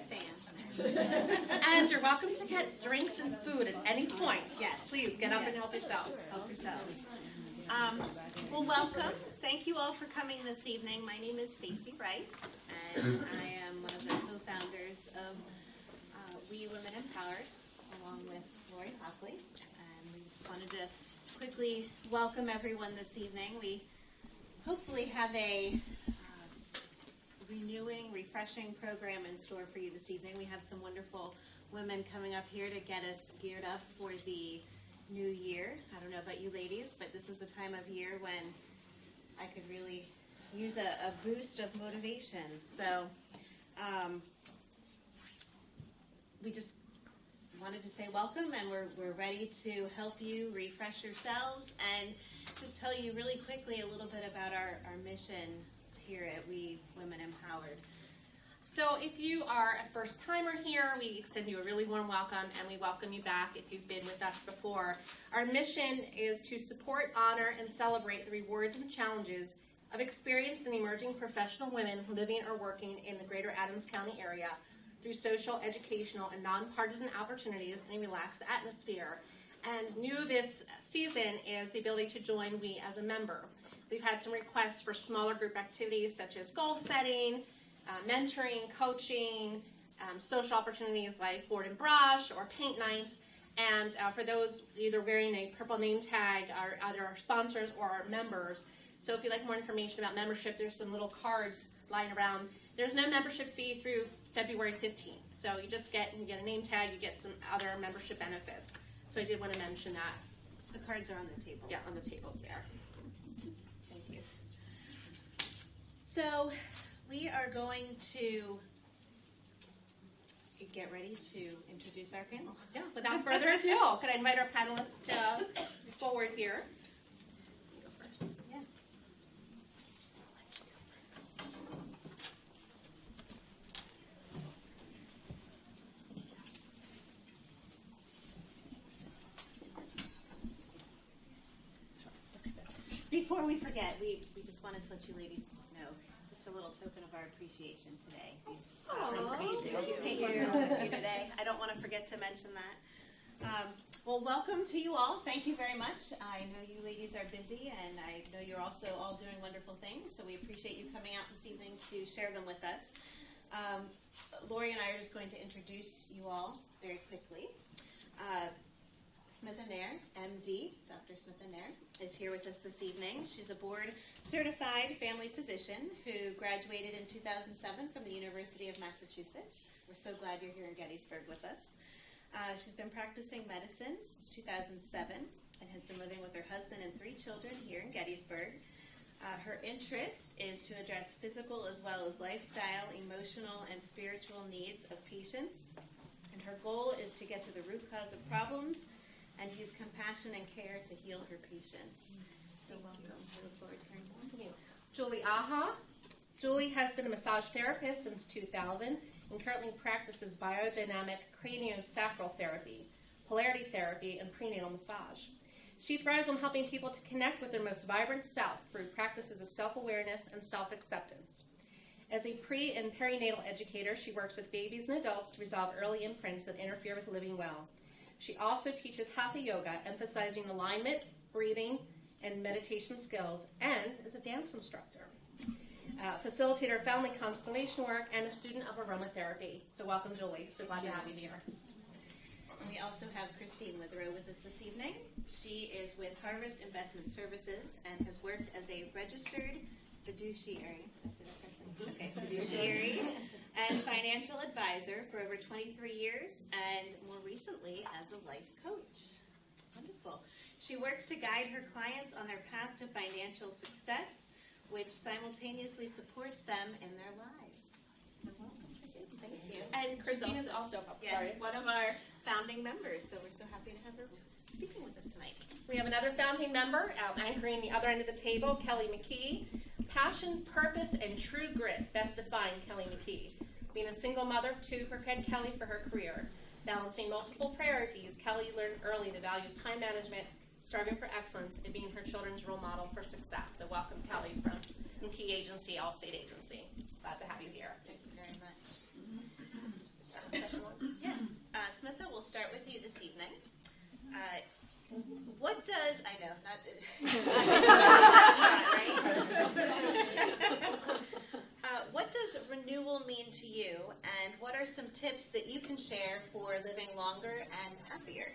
fan. And you're welcome to get drinks and food at any point. Yes. Please get up and help yourselves. Help yourselves. Well, welcome. Thank you all for coming this evening. My name is Stacy Rice, and I am one of the co-founders of We Women Empowered, along with Lori Hockley. And we just wanted to quickly welcome everyone this evening. We hopefully have a renewing, refreshing program in store for you this evening. We have some wonderful women coming up here to get us geared up for the new year. I don't know about you ladies, but this is the time of year when I could really use a boost of motivation. So we just wanted to say welcome, and we're ready to help you refresh yourselves and just tell you really quickly a little bit about our mission here at We Women Empowered. So if you are a first timer here, we extend you a really warm welcome, and we welcome you back if you've been with us before. Our mission is to support, honor, and celebrate the rewards and challenges of experienced and emerging professional women living or working in the greater Adams County area through social, educational, and nonpartisan opportunities in a relaxed atmosphere. And new this season is the ability to join We as a member. We've had some requests for smaller group activities such as goal setting, mentoring, coaching, social opportunities like board and brush or paint nights. And for those either wearing a purple name tag are either our sponsors or our members. So if you'd like more information about membership, there's some little cards lying around. There's no membership fee through February 15th. So you get a name tag, you get some other membership benefits. So I did want to mention that. The cards are on the tables. Yeah, on the tables there. Thank you. So we are going to get ready to introduce our panel. Yeah, without further ado, could I invite our panelists to forward here? Go first. Yes. Before we forget, we just wanted to let you ladies know just a little token of our appreciation today. These take care of you today. I don't want to forget to mention that. Well, welcome to you all. Thank you very much. I know you ladies are busy, and I know you're also all doing wonderful things, so we appreciate you coming out this evening to share them with us. Lori and I are just going to introduce you all very quickly. Smith & Nair, MD, Dr. Smith & Nair, is here with us this evening. She's a board-certified family physician who graduated in 2007 from the University of Massachusetts. We're so glad you're here in Gettysburg with us. She's been practicing medicine since 2007 and has been living with her husband and 3 children here in Gettysburg. Her interest is to address physical as well as lifestyle, emotional, and spiritual needs of patients. And her goal is to get to the root cause of problems and use compassion and care to heal her patients. So welcome. I look forward to hearing more from you. Julie Aha. Julie has been a massage therapist since 2000 and currently practices biodynamic craniosacral therapy, polarity therapy, and prenatal massage. She thrives on helping people to connect with their most vibrant self through practices of self-awareness and self-acceptance. As a pre- and perinatal educator, she works with babies and adults to resolve early imprints that interfere with living well. She also teaches Hatha Yoga, emphasizing alignment, breathing, and meditation skills, and is a dance instructor, facilitator of family constellation work, and a student of aromatherapy. So welcome, Julie. So glad to have you here. And we also have Christine Witherow with us this evening. She is with Harvest Investment Services and has worked as a registered fiduciary. Did I say that correctly? Okay, fiduciary and financial advisor for over 23 years, and more recently as a life coach. Wonderful. She works to guide her clients on their path to financial success, which simultaneously supports them in their lives. So welcome, Christine. Thank you. And Christine is also one of our founding members, so we're so happy to have her speaking with us tonight. We have another founding member anchoring the other end of the table, Kelly McKee. Passion, purpose, and true grit best define Kelly McKee. Being a single mother, 2 prepared Kelly for her career. Balancing multiple priorities, Kelly learned early the value of time management, striving for excellence, and being her children's role model for success. So welcome, Kelly, from McKee Agency, Allstate Agency. Glad to have you here. Thank you very much. start with you this evening. What does, I know, not, what does renewal mean to you, and what are some tips that you can share for living longer and happier?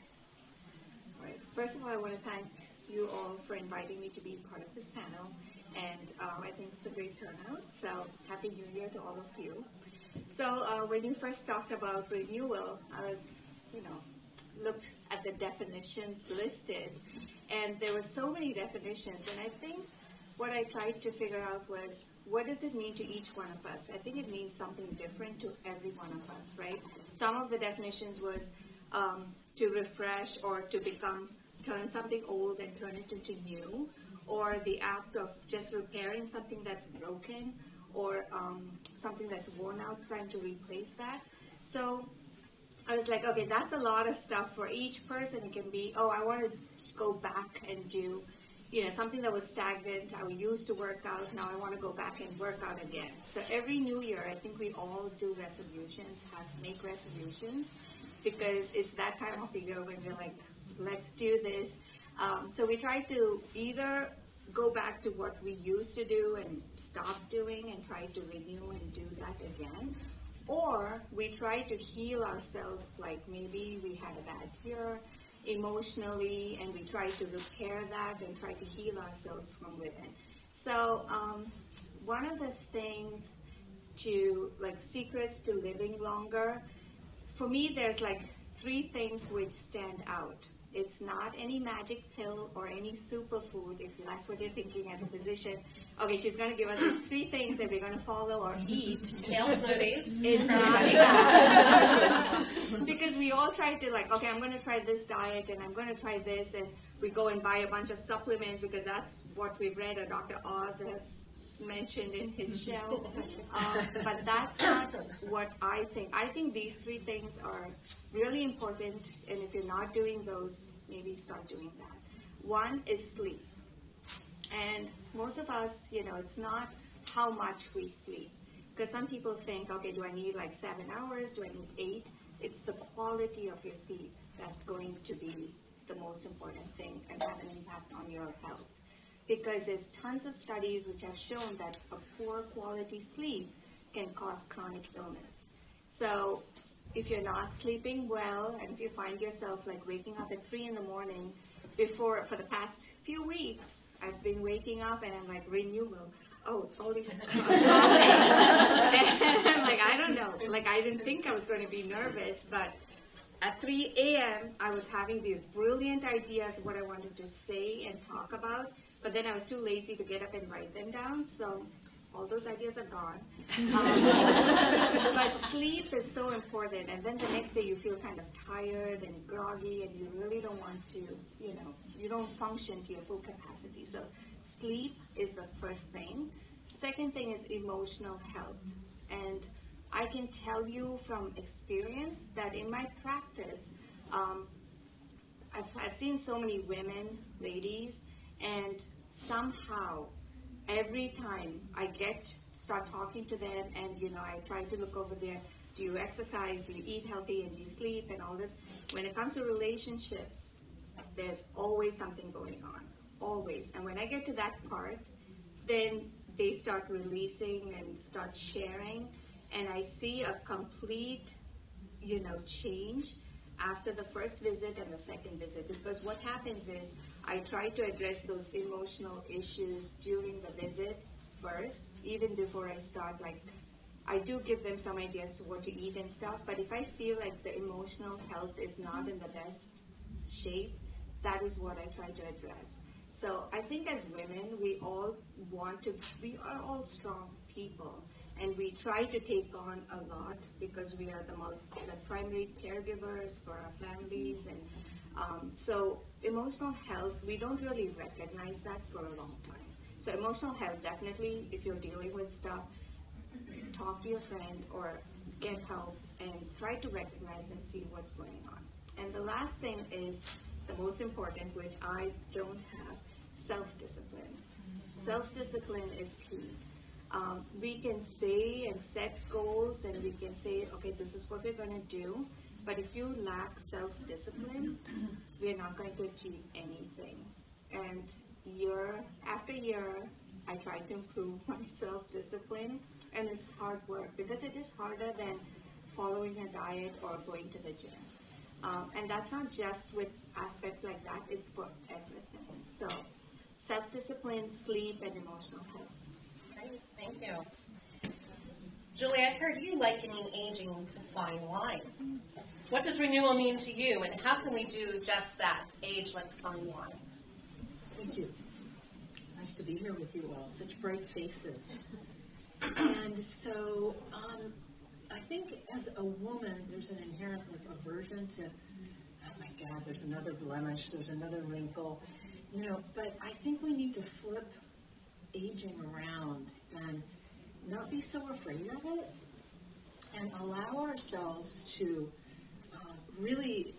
All right. First of all, I want to thank you all for inviting me to be part of this panel, and I think it's a great turnout, so Happy New Year to all of you. So when you first talked about renewal, I was, looked at the definitions listed, and there were so many definitions, and I think what I tried to figure out was, what does it mean to each one of us? I think it means something different to every one of us, right? Some of the definitions was to refresh or to turn something old and turn it into new, or the act of just repairing something that's broken, or something that's worn out, trying to replace that. So I was like, okay, that's a lot of stuff for each person. It can be, I want to go back and do, something that was stagnant. I used to work out. Now I want to go back and work out again. So every new year, I think we all do resolutions, make resolutions, because it's that time of the year when we're like, let's do this. So we try to either go back to what we used to do and stop doing and try to renew and do that again. Or we try to heal ourselves, like maybe we had a bad year emotionally, and we try to repair that and try to heal ourselves from within. So one of the things secrets to living longer, for me there's 3 things which stand out. It's not any magic pill or any superfood, if that's what you're thinking as a physician. Okay, she's going to give us these 3 things that we're going to follow or eat. Kale smoothies. It's not that. Because we all try to okay, I'm going to try this diet and I'm going to try this, and we go and buy a bunch of supplements because that's what we've read, or Dr. Oz has mentioned in his show. But that's not what I think. I think these 3 things are really important, and if you're not doing those, maybe start doing that. One is sleep. And most of us, it's not how much we sleep. Because some people think, okay, do I need 7 hours? Do I need 8? It's the quality of your sleep that's going to be the most important thing and have an impact on your health. Because there's tons of studies which have shown that a poor quality sleep can cause chronic illness. So if you're not sleeping well, and if you find yourself waking up at 3 in the morning, for the past few weeks, I've been waking up and I'm renewal. Oh, all these topics. And I'm I don't know. I didn't think I was going to be nervous, but at 3 a.m., I was having these brilliant ideas of what I wanted to say and talk about, but then I was too lazy to get up and write them down, so all those ideas are gone. But sleep is so important, and then the next day you feel kind of tired and groggy, and you really don't want to, you don't function to your full capacity. So sleep is the first thing. Second thing is emotional health. And I can tell you from experience that in my practice, I've seen so many women, ladies, and somehow every time I start talking to them, and I try to look over there, do you exercise, do you eat healthy, and do you sleep, and all this. When it comes to relationships, there's always something going on, always. And when I get to that part, then they start releasing and start sharing, and I see a complete, change after the first visit and the second visit. Because what happens is I try to address those emotional issues during the visit first, even before I start. I do give them some ideas to what to eat and stuff, but if I feel the emotional health is not in the best shape, that is what I try to address. So I think as women, we are all strong people, and we try to take on a lot because we are the primary caregivers for our families, and so emotional health, we don't really recognize that for a long time. So emotional health, definitely, if you're dealing with stuff, talk to your friend or get help and try to recognize and see what's going on. And the last thing is the most important, which I don't have, self-discipline. Self-discipline is key. We can say and set goals, and we can say, okay, this is what we're going to do, But if you lack self-discipline, we're not going to achieve anything. And year after year, I try to improve my self-discipline, and it's hard work because it is harder than following a diet or going to the gym. And that's not just with aspects like that, it's for everything. So self-discipline, sleep, and emotional health. Great, thank you. Julie, I've heard you likening aging to fine wine. What does renewal mean to you, and how can we do just that, age like fine wine? Thank you. Nice to be here with you all. Such bright faces. And so I think as a woman, there's an inherent aversion to, oh my God, there's another blemish, there's another wrinkle, but I think we need to flip aging around and not be so afraid of it and allow ourselves to really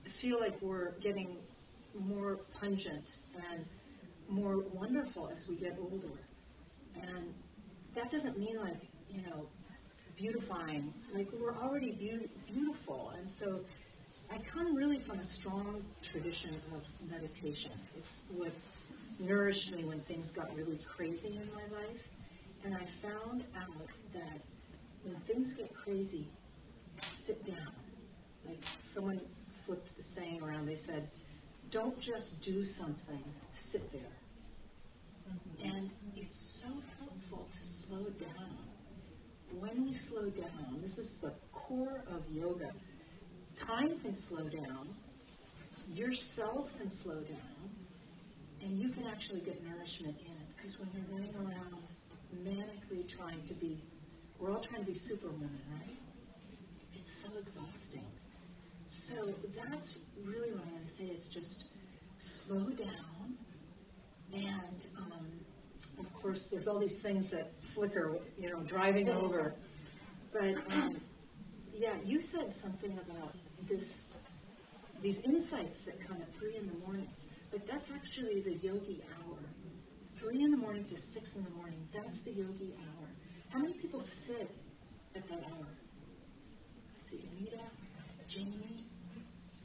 feel like we're getting more pungent and more wonderful as we get older. And that doesn't mean beautifying. Like, we're already beautiful. And so I come really from a strong tradition of meditation. It's what nourished me when things got really crazy in my life. And I found out that when things get crazy, sit down. Like, someone flipped the saying around. They said, don't just do something, sit there. And it's so helpful to slow down. When we slow down, this is the core of yoga. Time can slow down, your cells can slow down, and you can actually get nourishment in. Because when you're running around manically trying to be, we're all trying to be superwomen, right? It's so exhausting. So that's really what I'm going to say is just slow down. And, of course, there's all these things that flicker, driving over. But, you said something about these insights that come at 3 in the morning. But that's actually the yogi hour. 3 in the morning to 6 in the morning, that's the yogi hour. How many people sit at that hour? I see Anita, Jamie.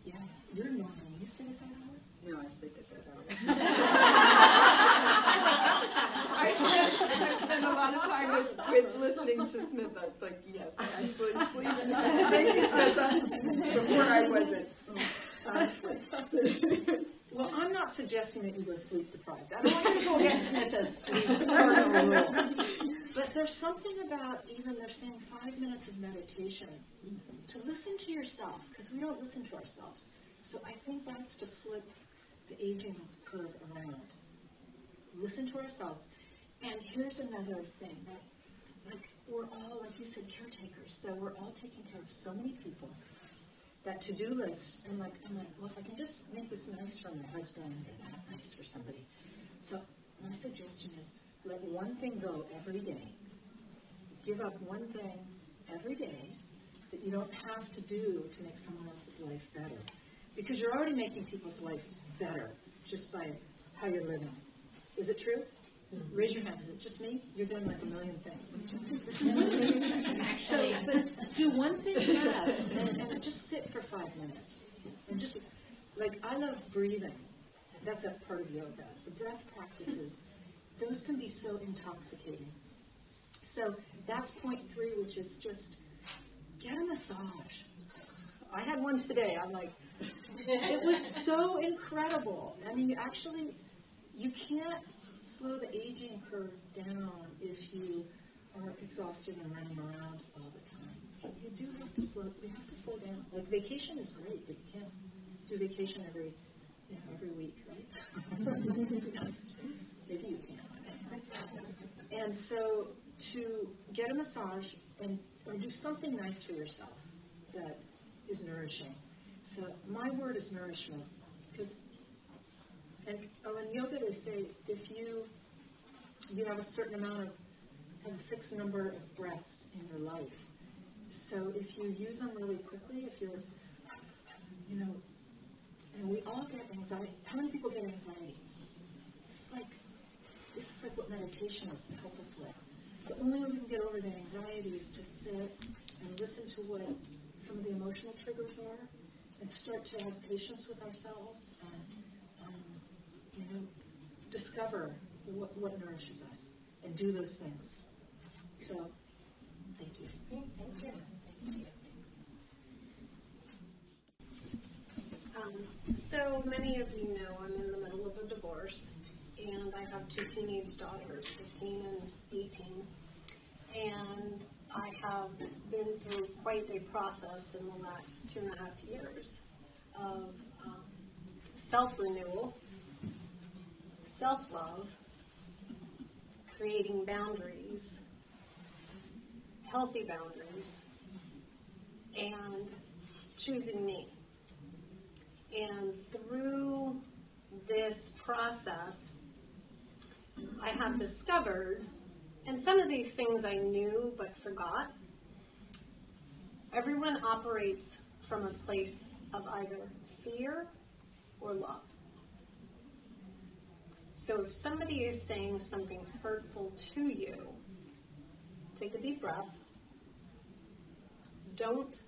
Yeah, you're normal. You sit at that hour? No, I sleep at that hour. I spend a lot of time with listening to Smith. It's like, yes, I actually sleep before I wasn't. Honestly. Well, I'm not suggesting that you go sleep deprived. I don't want you to go get Smith to sleep rule. But there's something about even they're saying 5 minutes of meditation to listen to yourself, because we don't listen to ourselves. So I think that's to flip the aging curve around. Listen to ourselves. And here's another thing that, we're all, like you said, caretakers. So we're all taking care of so many people. That to-do list, I'm like, well, if I can just make this nice for my husband or that nice for somebody. So my suggestion is let one thing go every day. Give up one thing every day that you don't have to do to make someone else's life better. Because you're already making people's life better just by how you're living. Is it true? Mm-hmm. Raise your hand. Is it just me? You're doing like a million things. This is me. So, but do one thing less and just sit for 5 minutes. And just, I love breathing. That's a part of yoga. The breath practices, those can be so intoxicating. So that's point 3, which is just get a massage. I had one today. I'm like, it was so incredible. I mean, you can't slow the aging curve down if you are exhausted and running around all the time. You have to slow down. Like, vacation is great, but you can't do vacation every week, right? Maybe you can. And so to get a massage or do something nice for yourself that is nourishing. So my word is nourishment. And in yoga they say if you have a certain amount have a fixed number of breaths in your life. So if you use them really quickly, if you're, and we all get anxiety. How many people get anxiety? This is like what meditation is to help us with. The only way we can get over that anxiety is to sit and listen to what some of the emotional triggers are, and start to have patience with ourselves and, discover what nourishes us and do those things. So, thank you. Thank you. So many of you know I'm in the middle of a divorce, and I have two teenage daughters, 15 and 18. And I have been through quite a process in the last 2.5 years of self-renewal, self-love, creating boundaries, healthy boundaries, and choosing me. And through this process, I have discovered, and some of these things I knew but forgot, everyone operates from a place of either fear or love. So if somebody is saying something hurtful to you, take a deep breath. Don't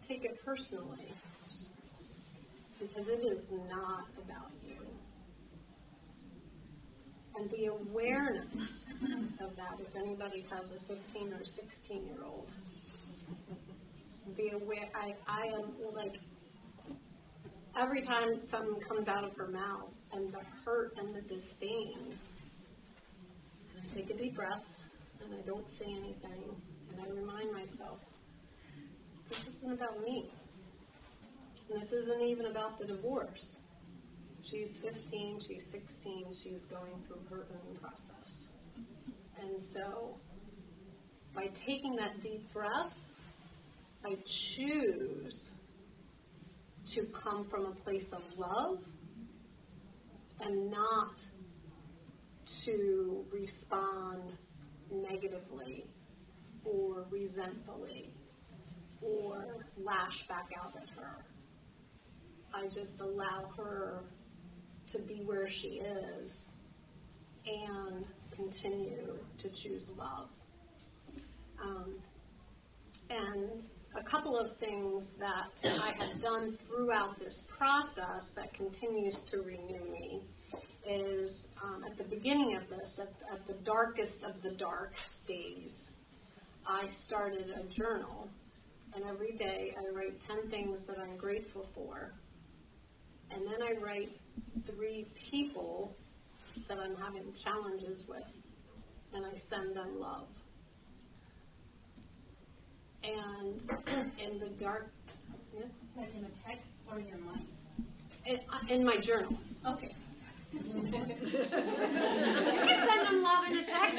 take it personally, because it is not about you. And the awareness of that, if anybody has a 15 or 16-year-old, be aware, I am like, every time something comes out of her mouth, and the hurt and the disdain, I take a deep breath, and I don't say anything, and I remind myself, this isn't about me. And this isn't even about the divorce. She's 15, she's 16, she's going through her own process. And so, by taking that deep breath, I choose to come from a place of love and not to respond negatively or resentfully or lash back out at her. I just allow her to be where she is and continue to choose love. And a couple of things that I have done throughout this process that continues to renew me is at the beginning of this, at the darkest of the dark days, I started a journal. And every day I write 10 things that I'm grateful for. And then I write 3 people that I'm having challenges with. And I send them love. And in the dark, yes? Like in a text or your mind? In my journal. Okay. You can send them love in a text.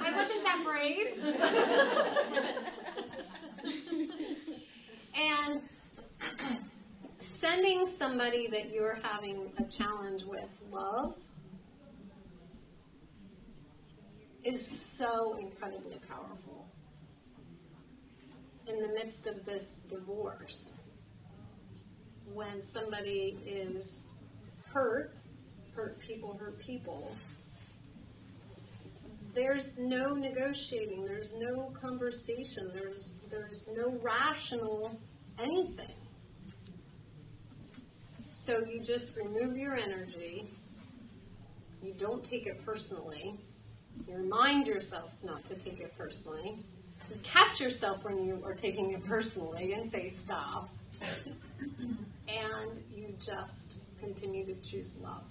I wasn't that brave. And sending somebody that you're having a challenge with love is so incredibly powerful. In the midst of this divorce, when somebody is hurt people, there's no negotiating, there's no conversation, there's no rational anything. So you just remove your energy, you don't take it personally, you remind yourself not to take it personally, you catch yourself when you are taking it personally and say stop, and you just continue to choose love.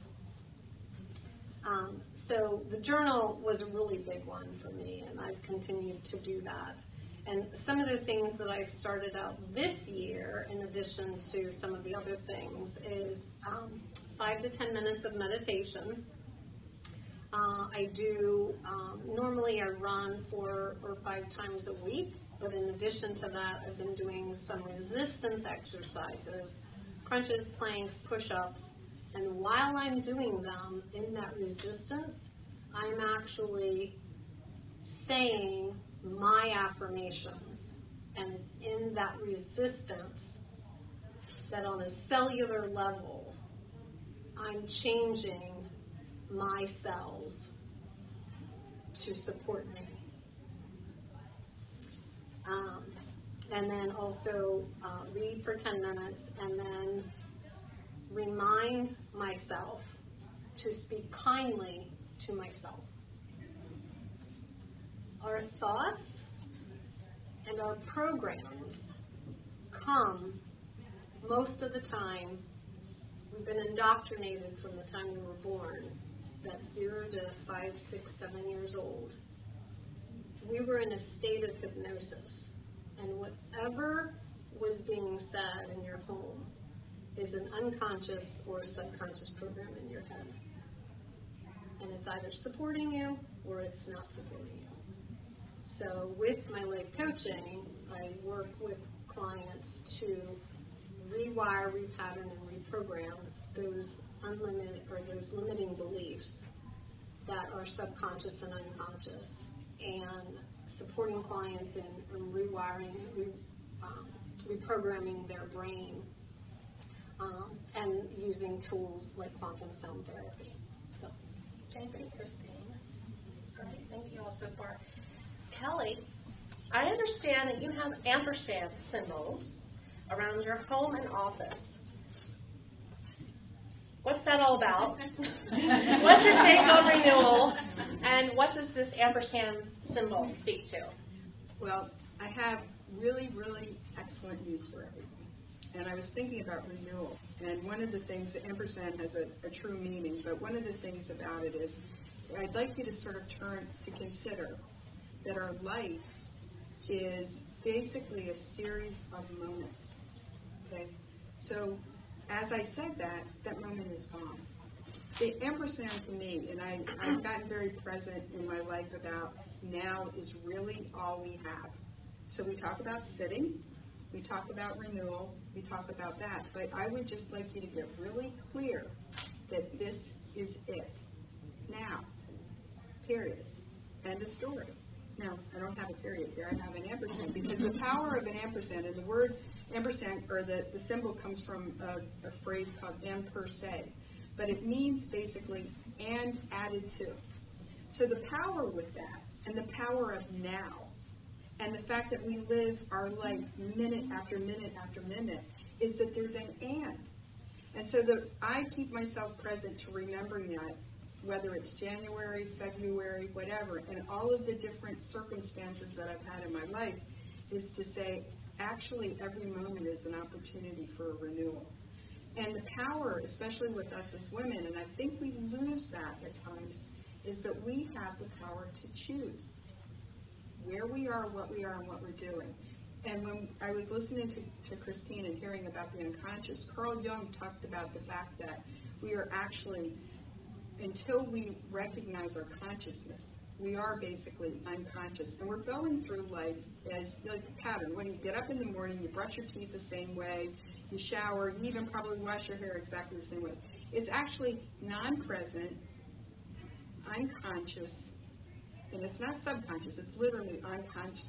So the journal was a really big one for me, and I've continued to do that. And some of the things that I've started out this year, in addition to some of the other things, is 5 to 10 minutes of meditation. I do, normally I run 4 or 5 times a week, but in addition to that, I've been doing some resistance exercises, crunches, planks, push-ups, and while I'm doing them in that resistance, I'm actually saying my affirmations. And it's in that resistance that on a cellular level, I'm changing my cells to support me. And then also read for 10 minutes and then remind myself to speak kindly to myself. Our thoughts and our programs come most of the time. We've been indoctrinated from the time we were born, that 0 to 5, 6, 7 years old. We were in a state of hypnosis, and whatever was being said in your home is an unconscious or subconscious program in your head. And it's either supporting you or it's not supporting you. So with my life coaching, I work with clients to rewire, repattern, and reprogram those unlimited or those limiting beliefs that are subconscious and unconscious, and supporting clients in rewiring, reprogramming their brain, and using tools like quantum sound therapy. So, Thank you, Christine. That's great. Thank you all so far. Kelly, I understand that you have ampersand symbols around your home and office. What's that all about? What's your take on renewal? And what does this ampersand symbol speak to? Well, I have really, really excellent news for everyone. And I was thinking about renewal. And one of the things, the ampersand has a true meaning, but one of the things about it is I'd like you to sort of turn to consider that our life is basically a series of moments. Okay? So as I said that, that moment is gone. The ampersand to me, and I've gotten very present in my life about now is really all we have. So we talk about sitting, we talk about renewal, we talk about that, but I would just like you to get really clear that this is it. Now, period. End of story. Now, I don't have a period here, I have an ampersand, because the power of an ampersand, and the word ampersand, or the symbol comes from a phrase called am per se, but it means basically and added to. So the power with that, and the power of now, and the fact that we live our life minute after minute after minute, is that there's an and. And so I keep myself present to remembering that, whether it's January, February, whatever, and all of the different circumstances that I've had in my life, is to say, actually, every moment is an opportunity for a renewal. And the power, especially with us as women, and I think we lose that at times, is that we have the power to choose where we are, what we are, and what we're doing. And when I was listening to Christine and hearing about the unconscious, Carl Jung talked about the fact that we are actually, until we recognize our consciousness, we are basically unconscious. And we're going through life as like a pattern. When you get up in the morning, you brush your teeth the same way, you shower, you even probably wash your hair exactly the same way. It's actually non-present, unconscious, and it's not subconscious, it's literally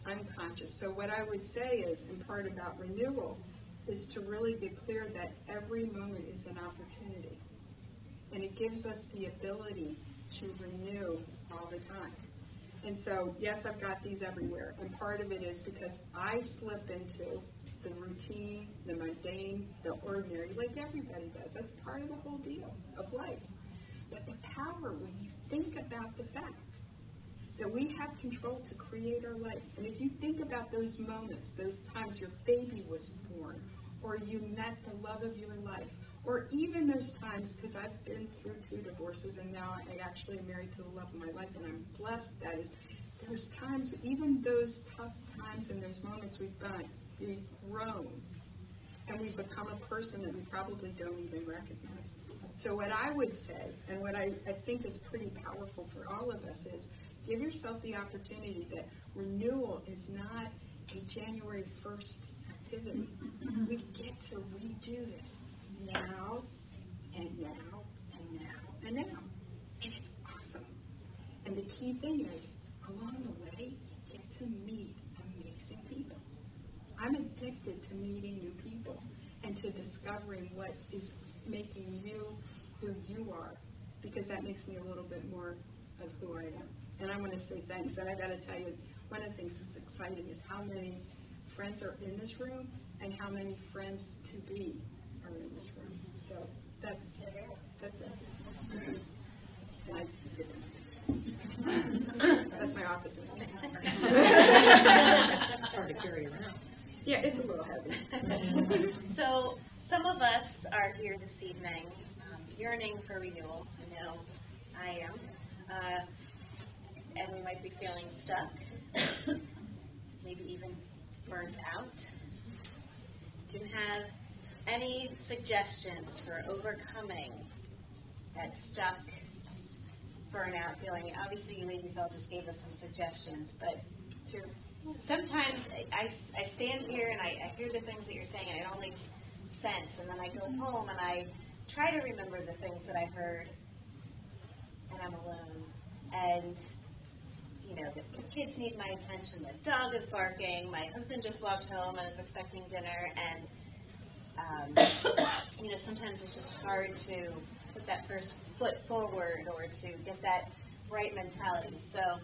unconscious. So what I would say is, in part about renewal, is to really get clear that every moment is an opportunity. And it gives us the ability to renew all the time. And so, yes, I've got these everywhere. And part of it is because I slip into the routine, the mundane, the ordinary, like everybody does. That's part of the whole deal of life. But the power, when you think about the fact that we have control to create our life. And if you think about those moments, those times your baby was born, or you met the love of your life, or even those times, because I've been through 2 divorces and now I actually am married to the love of my life, and I'm blessed that is, there's times, even those tough times and those moments we've grown, and we've become a person that we probably don't even recognize. So what I would say, and what I think is pretty powerful for all of us, is give yourself the opportunity that renewal is not a January 1st activity. We get to redo this now, and now, and now, and now. And it's awesome. And the key thing is, along the way, get to meet amazing people. I'm addicted to meeting new people and to discovering what is making you who you are, because that makes me a little bit more of who I am. And I want to say thanks. And I got to tell you, one of the things that's exciting is how many friends are in this room and how many friends to be are in this room. So that's it. And I did it. That's my office. It's hard to carry around. Yeah, it's a little heavy. So some of us are here this evening yearning for renewal. I know I am. And we might be feeling stuck, maybe even burnt out. Do you have any suggestions for overcoming that stuck, burnout feeling? Obviously, you ladies all just gave us some suggestions, but sometimes I stand here and I hear the things that you're saying and it all makes sense, and then I go home and I try to remember the things that I heard, and I'm alone. And you know, the kids need my attention, the dog is barking, my husband just walked home and is expecting dinner, and you know, sometimes it's just hard to put that first foot forward or to get that right mentality. So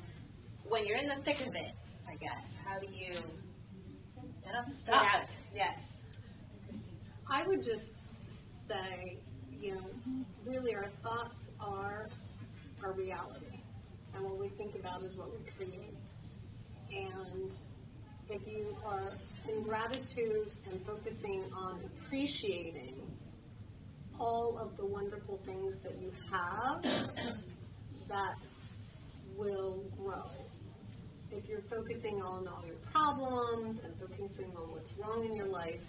when you're in the thick of it, I guess, how do you get out? Yes. I would just say, you know, really our thoughts are our reality. And what we think about is what we create. And if you are in gratitude and focusing on appreciating all of the wonderful things that you have, that will grow. If you're focusing on all your problems and focusing on what's wrong in your life,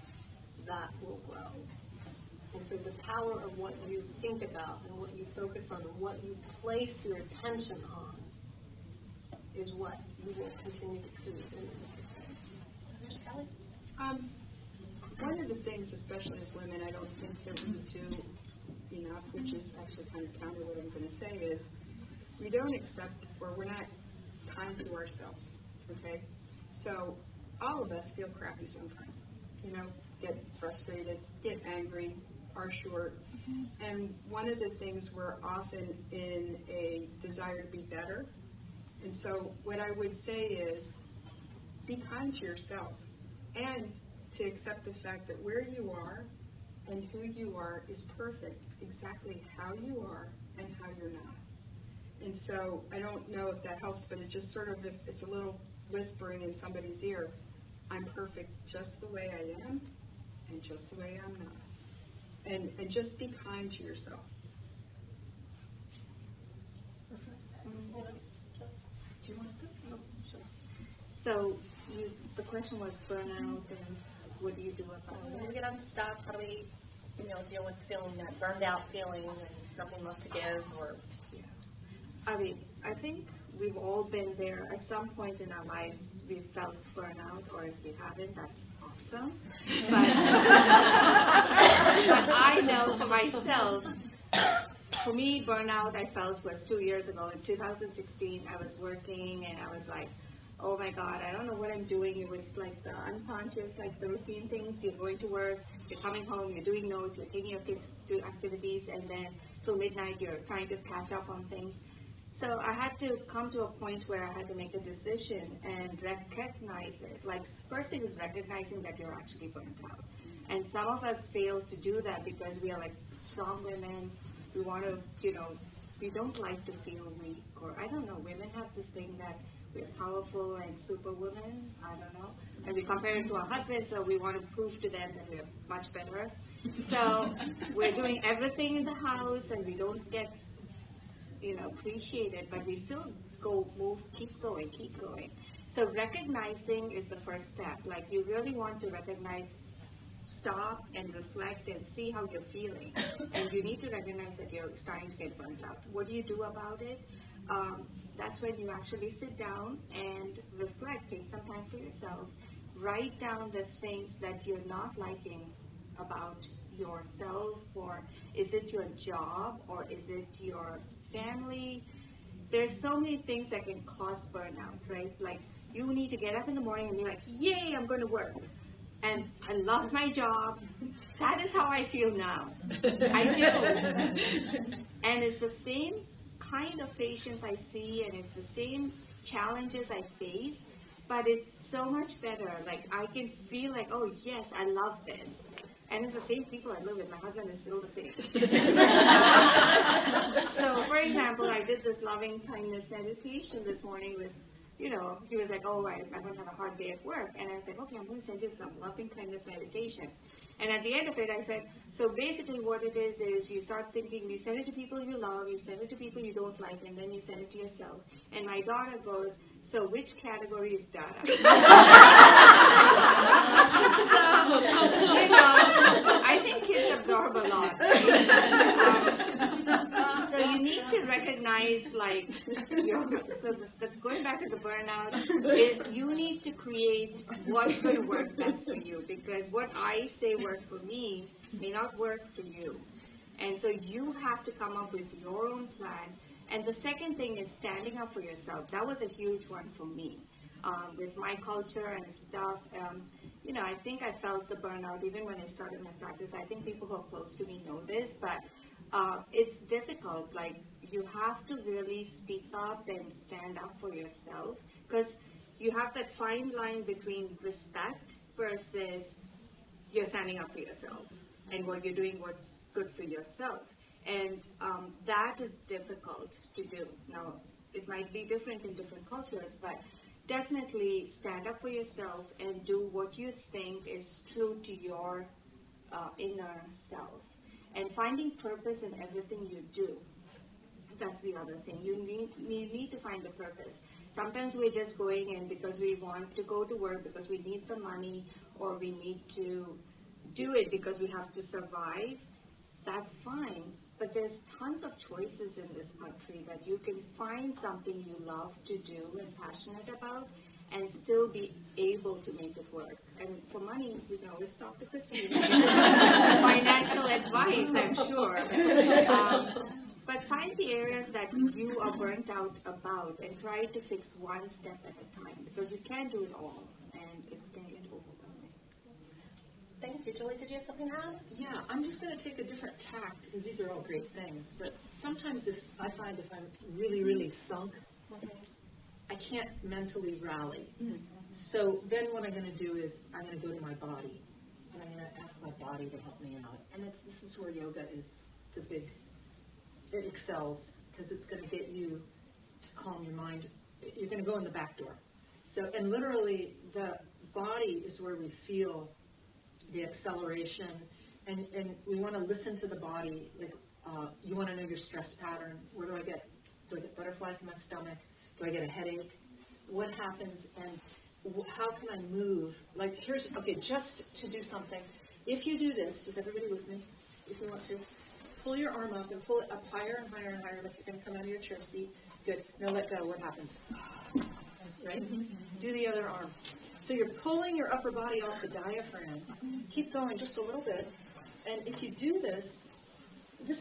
that will grow. And so the power of what you think about and what you focus on and what you place your attention on is what you will continue to create in your life. One of the things, especially as women, I don't think that we do enough, which is actually kind of counter what I'm going to say, is we don't accept, or we're not kind to ourselves, okay? So all of us feel crappy sometimes, you know, get frustrated, get angry, are short. And one of the things, we're often in a desire to be better. And so what I would say is be kind to yourself and to accept the fact that where you are and who you are is perfect, exactly how you are and how you're not. And so I don't know if that helps, but it just sort of, it's a little whispering in somebody's ear, I'm perfect just the way I am and just the way I'm not. And just be kind to yourself. Do you want to go? Sure. So the question was burnout and what do you do about When it? we get unstuck, how do we, deal with feeling that burned out feeling and nothing left to give, or I mean, I think we've all been there at some point in our lives. We've felt burnout, or if we haven't, that's awesome. But I know for myself, for me, burnout I felt was 2 years ago. In 2016, I was working and I was like, oh my God, I don't know what I'm doing. It was like the unconscious, like the routine things. You're going to work, you're coming home, you're doing notes, you're taking your kids to activities, and then till midnight you're trying to catch up on things. So I had to come to a point where I had to make a decision and recognize it. Like, first thing is recognizing that you're actually burnt out. And some of us fail to do that because we are like strong women. We want to, we don't like to feel weak. Or I don't know, women have this thing that we're powerful and superwoman. I don't know. And we compare it to our husbands, so we want to prove to them that we're much better. So we're doing everything in the house and we don't get appreciated, but we still keep going. So recognizing is the first step. Like, you really want to recognize, stop and reflect and see how you're feeling. And you need to recognize that you're starting to get burnt out. What do you do about it? That's when you actually sit down and reflect, take some time for yourself, write down the things that you're not liking about yourself, or is it your job, or is it your family? There's so many things that can cause burnout, right? Like, you need to get up in the morning and be like, yay, I'm going to work. And I love my job. That is how I feel now. I do. And it's the same kind of patients I see, and it's the same challenges I face, but it's so much better. Like, I can feel like, oh yes, I love this. And it's the same people I live with. My husband is still the same. So, for example, I did this loving kindness meditation this morning with, he was like, oh, I'm going to have a hard day at work. And I was like, okay, I'm going to send you some loving kindness meditation. And at the end of it, I said, so basically what it is you start thinking, you send it to people you love, you send it to people you don't like, and then you send it to yourself. And my daughter goes, so which category is data? I think kids absorb a lot. So you need to recognize, going back to the burnout, is you need to create what's going to work best for you, because what I say works for me may not work for you. And so you have to come up with your own plan. And the second thing is standing up for yourself. That was a huge one for me. With my culture and stuff, I think I felt the burnout even when I started my practice. I think people who are close to me know this, but it's difficult. Like, you have to really speak up and stand up for yourself, because you have that fine line between respect versus you're standing up for yourself and what you're doing, what's good for yourself. And that is difficult to do. Now, it might be different in different cultures, but definitely stand up for yourself and do what you think is true to your inner self. And finding purpose in everything you do. That's the other thing. You need to find a purpose. Sometimes we're just going in because we want to go to work, because we need the money, or we need to do it because we have to survive. That's fine. But there's tons of choices in this country that you can find something you love to do and passionate about and still be able to make it work. And for money, you can always talk to Christine. Financial advice, I'm sure. But find the areas that you are burnt out about and try to fix one step at a time, because you can't do it all, and it's going to get overwhelming. Thank you. Julie, did you have something to add? Yeah, I'm just going to take a different tact, because these are all great things. But sometimes if I'm really, really sunk, I can't mentally rally. So then what I'm going to do is I'm going to go to my body, and I'm going to ask my body to help me out. And this is where yoga is it excels, because it's going to get you to calm your mind. You're going to go in the back door. So, and literally the body is where we feel the acceleration, and we want to listen to the body. Like, you want to know your stress pattern. Do I get butterflies in my stomach? Do I get a headache? What happens, and how can I move? Like, just to do something. If you do this, is everybody with me? If you want to, pull your arm up and pull it up higher and higher and higher, like you're going to come out of your chair seat. Good. Now let go. What happens? Right? Do the other arm. So you're pulling your upper body off the diaphragm. Keep going just a little bit. And if you do this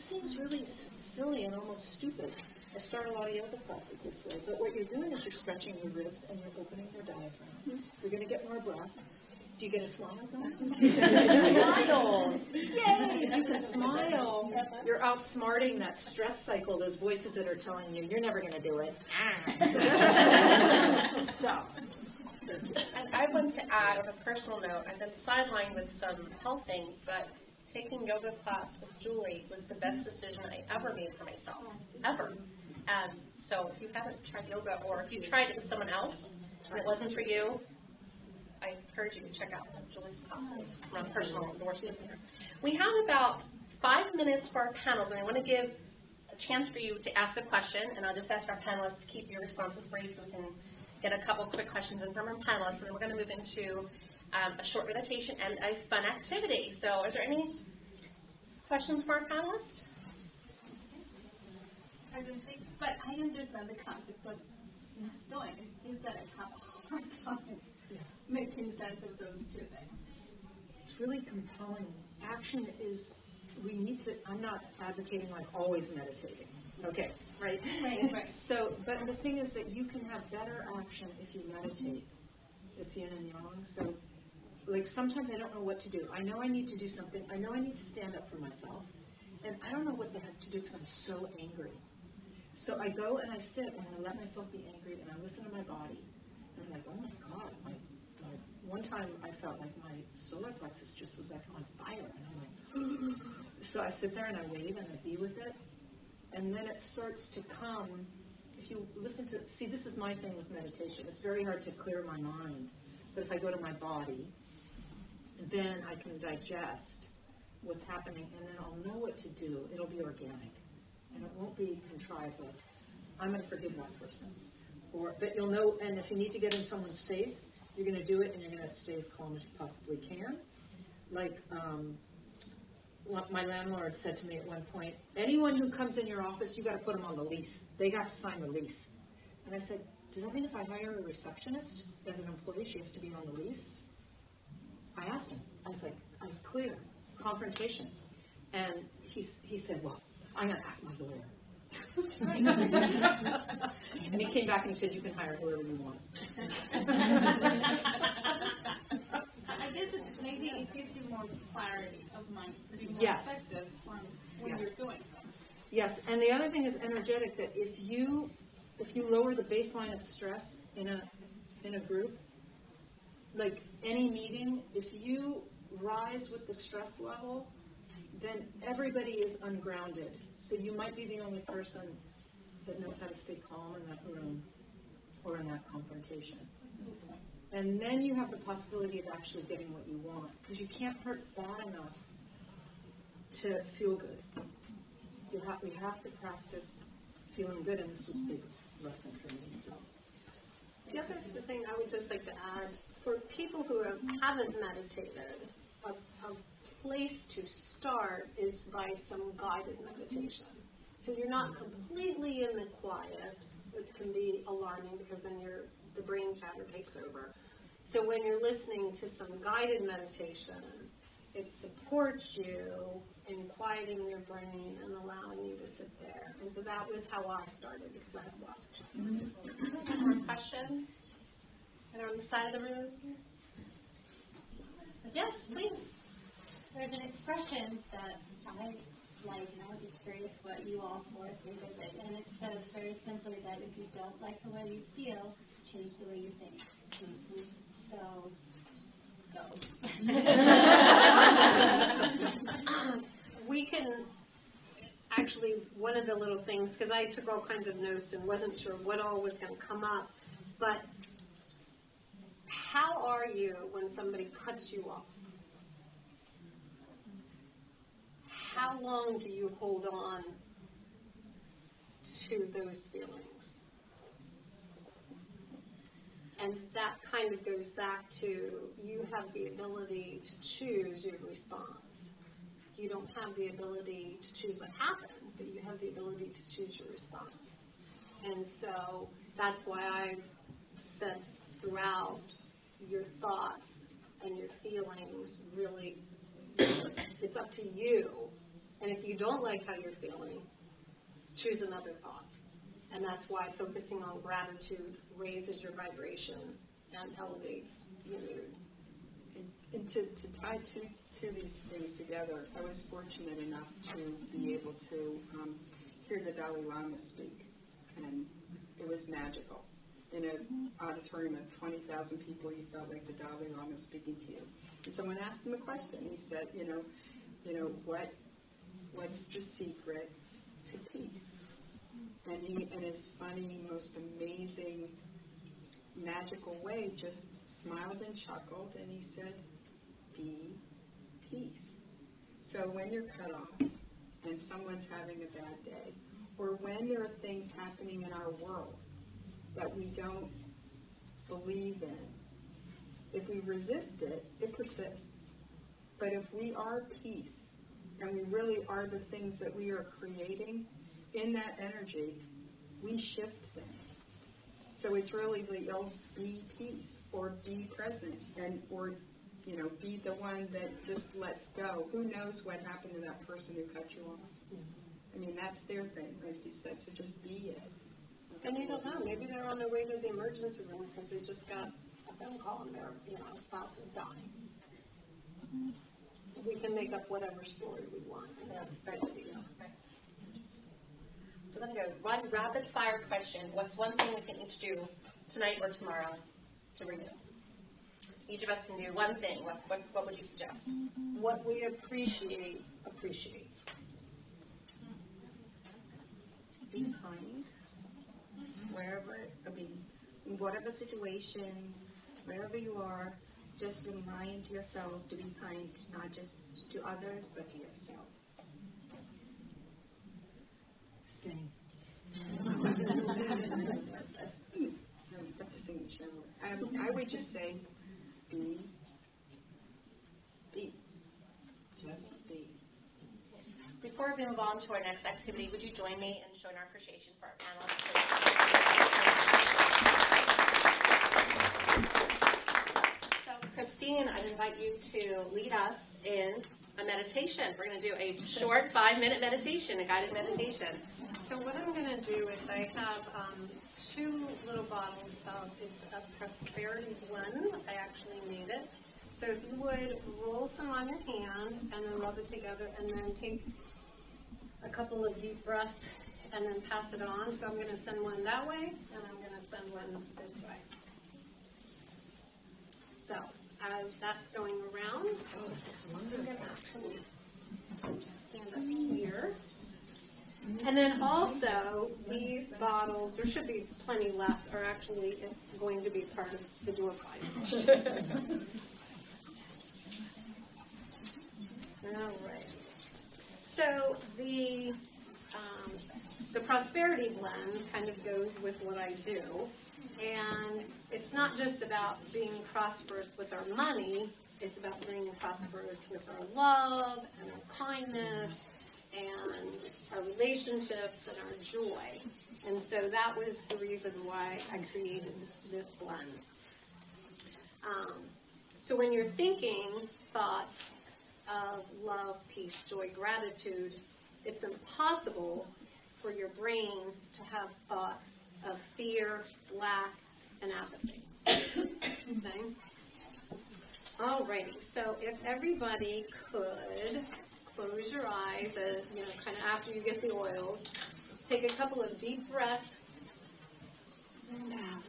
seems really silly and almost stupid. I start a lot of yoga classes this way. But what you're doing is you're stretching your ribs and you're opening your diaphragm. You're going to get more breath. Do you get a smile going? Smiles! Yay! If you can smile, you're outsmarting that stress cycle, those voices that are telling you, you're never going to do it. So. And I want to add, on a personal note, I've been sidelined with some health things, but taking yoga class with Julie was the best decision I ever made for myself, ever. So if you haven't tried yoga, or if you tried it with someone else and it wasn't for you, I encourage you to check out Julie's classes. My personal endorsement there. We have about 5 minutes for our panels, and I want to give a chance for you to ask a question, and I'll just ask our panelists to keep your responses brief so we can get a couple quick questions in from our panelists, and then we're going to move into a short meditation and a fun activity. So is there any questions for our panelists? I don't think, but I understand the concept of doing. It's just that I have a hard time making sense of those two things. It's really compelling. Action is, I'm not advocating like always meditating. Okay, right? Right. So, but the thing is that you can have better action if you meditate. It's yin and yang. So, like, sometimes I don't know what to do. I know I need to do something. I know I need to stand up for myself. And I don't know what the heck to do because I'm so angry. So I go and I sit and I let myself be angry and I listen to my body. And I'm like, oh my God. One time I felt like my solar plexus just was like on fire. And I'm like, so I sit there and I wait and I be with it. And then it starts to come. If you listen to, see, this is my thing with meditation. It's very hard to clear my mind. But if I go to my body, then I can digest what's happening, and then I'll know what to do. It'll be organic, and it won't be contrived. Like, I'm going to forgive that person, but you'll know. And if you need to get in someone's face, you're going to do it, and you're going to stay as calm as you possibly can. Like my landlord said to me at one point, anyone who comes in your office, you got to put them on the lease. They got to sign the lease. And I said, does that mean if I hire a receptionist as an employee, she has to be on the lease? I asked him. I was like, I was clear. Confrontation. And he said, well, I'm going to ask my lawyer. And he came back and he said, you can hire whoever you want. I guess maybe it gives you more clarity of mind, pretty more Yes. effective on when Yes. you're doing them. Yes, and the other thing is energetic, that if you lower the baseline of stress in a group, like any meeting, if you rise with the stress level, then everybody is ungrounded. So you might be the only person that knows how to stay calm in that room or in that confrontation. And then you have the possibility of actually getting what you want, because you can't hurt bad enough to feel good. We have to practice feeling good, and this was a big lesson for me. So. The other thing I would just like to add, for people who haven't meditated, a place to start is by some guided meditation. So you're not completely in the quiet, which can be alarming because then the brain chatter takes over. So when you're listening to some guided meditation, it supports you in quieting your brain and allowing you to sit there. And so that was how I started, because I had watched. One more question? And on the side of the room? Yes, please. There's an expression that I like, and I would be curious what you all for revisit. And it says very simply that if you don't like the way you feel, change the way you think. So, go. We can actually, one of the little things, because I took all kinds of notes and wasn't sure what all was going to come up, but how are you when somebody cuts you off? How long do you hold on to those feelings? And that kind of goes back to you have the ability to choose your response. You don't have the ability to choose what happened, but you have the ability to choose your response. And so that's why I've said throughout, your thoughts and your feelings really, it's up to you. And if you don't like how you're feeling, choose another thought. And that's why focusing on gratitude raises your vibration and elevates your mood. And to tie two these things together, I was fortunate enough to be able to hear the Dalai Lama speak, and it was magical. In an auditorium of 20,000 people, you felt like the Dalai Lama speaking to you. And someone asked him a question. He said, what's the secret to peace? And he, in his funny, most amazing, magical way, just smiled and chuckled, and he said, be peace. So when you're cut off and someone's having a bad day, or when there are things happening in our world that we don't believe in, if we resist it, it persists. But if we are peace, and we really are the things that we are creating in that energy, we shift things. So it's really be peace, or be present, or be the one that just lets go. Who knows what happened to that person who cut you off? I mean, that's their thing, like you said, so just be it. And you don't know, maybe they're on their way to the emergency room because they just got a phone call and their spouse is dying. We can make up whatever story we want, and that's the idea. So So we're going to go one rapid fire question. What's one thing we can each do tonight or tomorrow to renew? Each of us can do one thing. What would you suggest? What we appreciate appreciates. Be kind, wherever, in whatever situation, wherever you are, just remind yourself to be kind, not just to others, but to yourself. Sing. I have to sing in the shower. I would just say, be. Just be. Before we move on to our next activity, would you join me in showing our appreciation for our panelists? So, Christine, I'd invite you to lead us in a meditation. We're going to do a short 5-minute meditation, a guided meditation. So what I'm going to do is I have 2 little bottles of, it's a prosperity blend. I actually made it. So if you would roll some on your hand and then rub it together and then take a couple of deep breaths and then pass it on. So I'm going to send one that way and I'm going to send one this way. So as that's going around, I'm going to actually stand up here. And then also, these bottles, there should be plenty left, are actually going to be part of the door prize. All right. So the prosperity blend kind of goes with what I do. And it's not just about being prosperous with our money, it's about being prosperous with our love and our kindness and our relationships and our joy. And so that was the reason why I created this blend. So when you're thinking thoughts of love, peace, joy, gratitude, it's impossible for your brain to have thoughts of fear, lack, and apathy. Okay? Alrighty, so if everybody could close your eyes, kind of after you get the oils, take a couple of deep breaths, and out.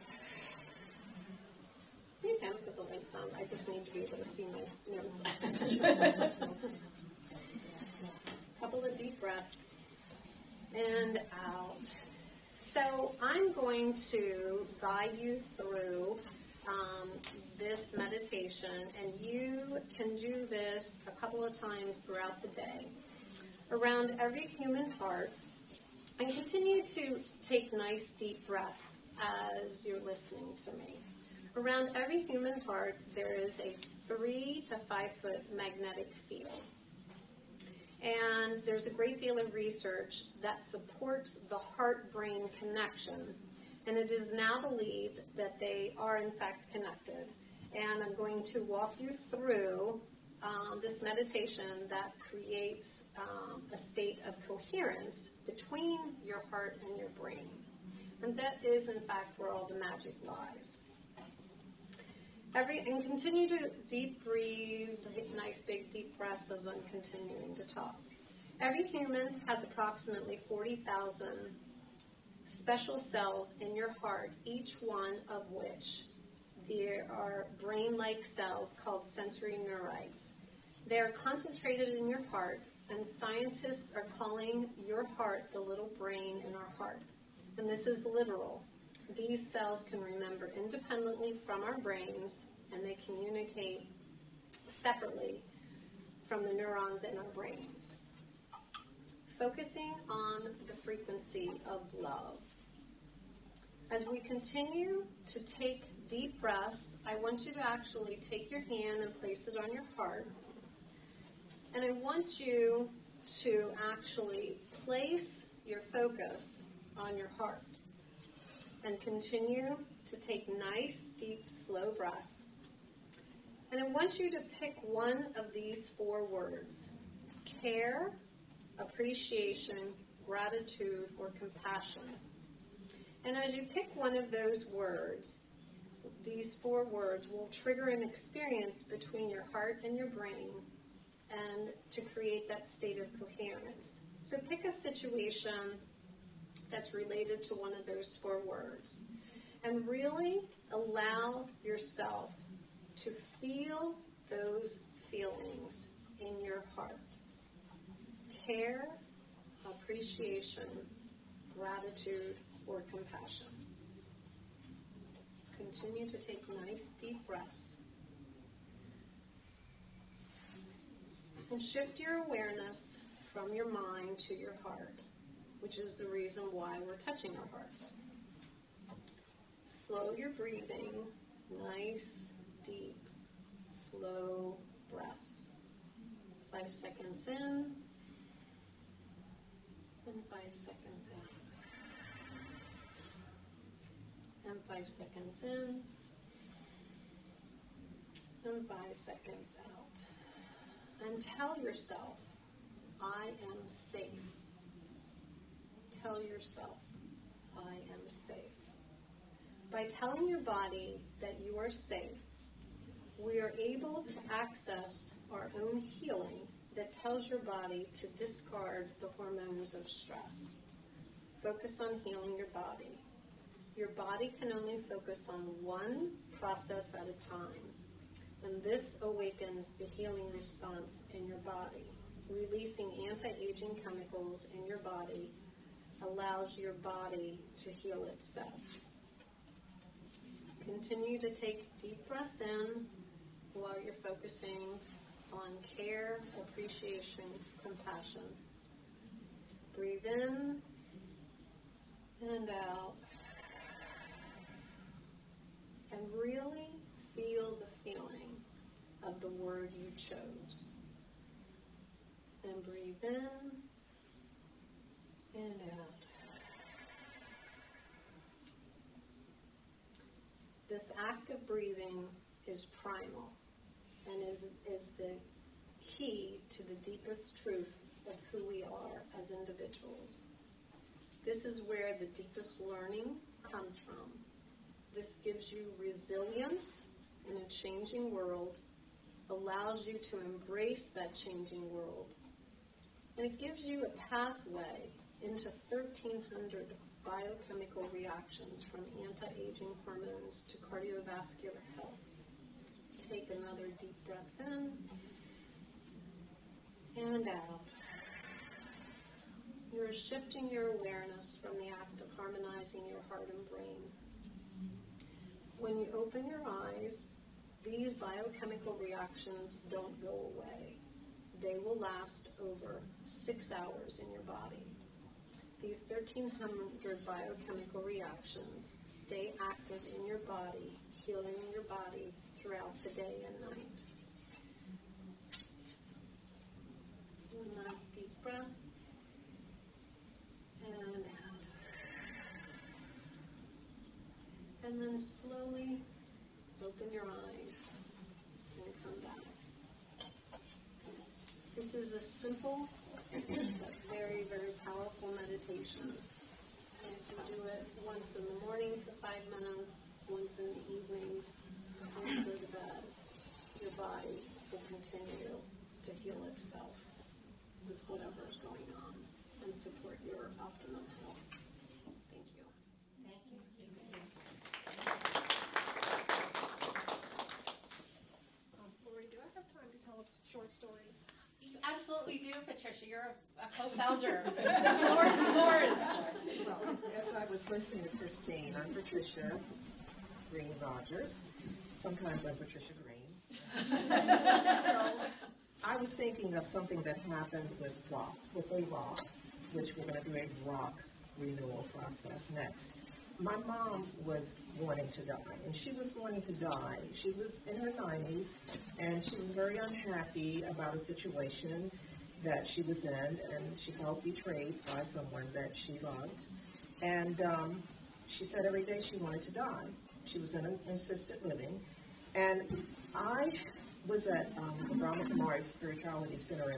You can put the lights on. I just need to be able to see my notes. Couple of deep breaths, and out. So I'm going to guide you through this meditation, and you can do this a couple of times throughout the day around every human heart, and continue to take nice deep breaths as you're listening to me. Around every human heart, there is a 3 to 5 foot magnetic field. And there's a great deal of research that supports the heart-brain connection. And it is now believed that they are in fact connected. And I'm going to walk you through this meditation that creates a state of coherence between your heart and your brain. And that is in fact where all the magic lies. And continue to deep breathe, take nice big deep breaths as I'm continuing to talk. Every human has approximately 40,000 special cells in your heart, each one of which there are brain-like cells called sensory neurites. They are concentrated in your heart, and scientists are calling your heart the little brain in our heart. And this is literal. These cells can remember independently from our brains, and they communicate separately from the neurons in our brains. Focusing on the frequency of love. As we continue to take deep breaths, I want you to actually take your hand and place it on your heart. And I want you to actually place your focus on your heart. And continue to take nice, deep, slow breaths. And I want you to pick one of these 4 words: care, appreciation, gratitude, or compassion. And as you pick one of those words, these 4 words will trigger an experience between your heart and your brain, and to create that state of coherence. So pick a situation that's related to one of those 4 words. And really allow yourself to feel those feelings in your heart. Care, appreciation, gratitude, or compassion. Continue to take nice deep breaths. And shift your awareness from your mind to your heart, which is the reason why we're touching our hearts. Slow your breathing, nice, deep, slow breaths. 5 seconds in, and 5 seconds out. And 5 seconds in, and 5 seconds out. And tell yourself, I am safe. Tell yourself, I am safe. By telling your body that you are safe, we are able to access our own healing that tells your body to discard the hormones of stress. Focus on healing your body. Your body can only focus on one process at a time, and this awakens the healing response in your body. Releasing anti-aging chemicals in your body allows your body to heal itself. Continue to take deep breaths in while you're focusing on care, appreciation, compassion. Breathe in and out. And really feel the feeling of the word you chose. And breathe in and out. This act of breathing is primal and is the key to the deepest truth of who we are as individuals. This is where the deepest learning comes from. This gives you resilience in a changing world, allows you to embrace that changing world, and it gives you a pathway into 1,300 biochemical reactions from anti-aging hormones to cardiovascular health. Take another deep breath in and out. You're shifting your awareness from the act of harmonizing your heart and brain. When you open your eyes, these biochemical reactions don't go away. They will last over 6 hours in your body. These 1,300 biochemical reactions stay active in your body, healing your body throughout the day and night. One last deep breath. And out. And then slowly open your eyes and come back. This is a simple but very, very powerful meditation. And if you do it once in the morning for 5 minutes, once in the evening, before you go to bed, your body will continue to heal itself with whatever is going on and support your optimum health. Thank you. Thank you. Lori, do I have time to tell a short story? You absolutely do, Patricia. You're a co-founder. The floor is yours. Well, as I was listening to Christine, I'm Patricia Green Rogers. Sometimes I'm Patricia Green. So I was thinking of something that happened with a rock, which we're going to do a rock renewal process next. My mom was wanting to die, and she was wanting to die. She was in her 90s, and she was very unhappy about a situation that she was in, and she felt betrayed by someone that she loved. And she said every day she wanted to die. She was in an assisted living, and I was at the Brahma Kumari Spirituality Center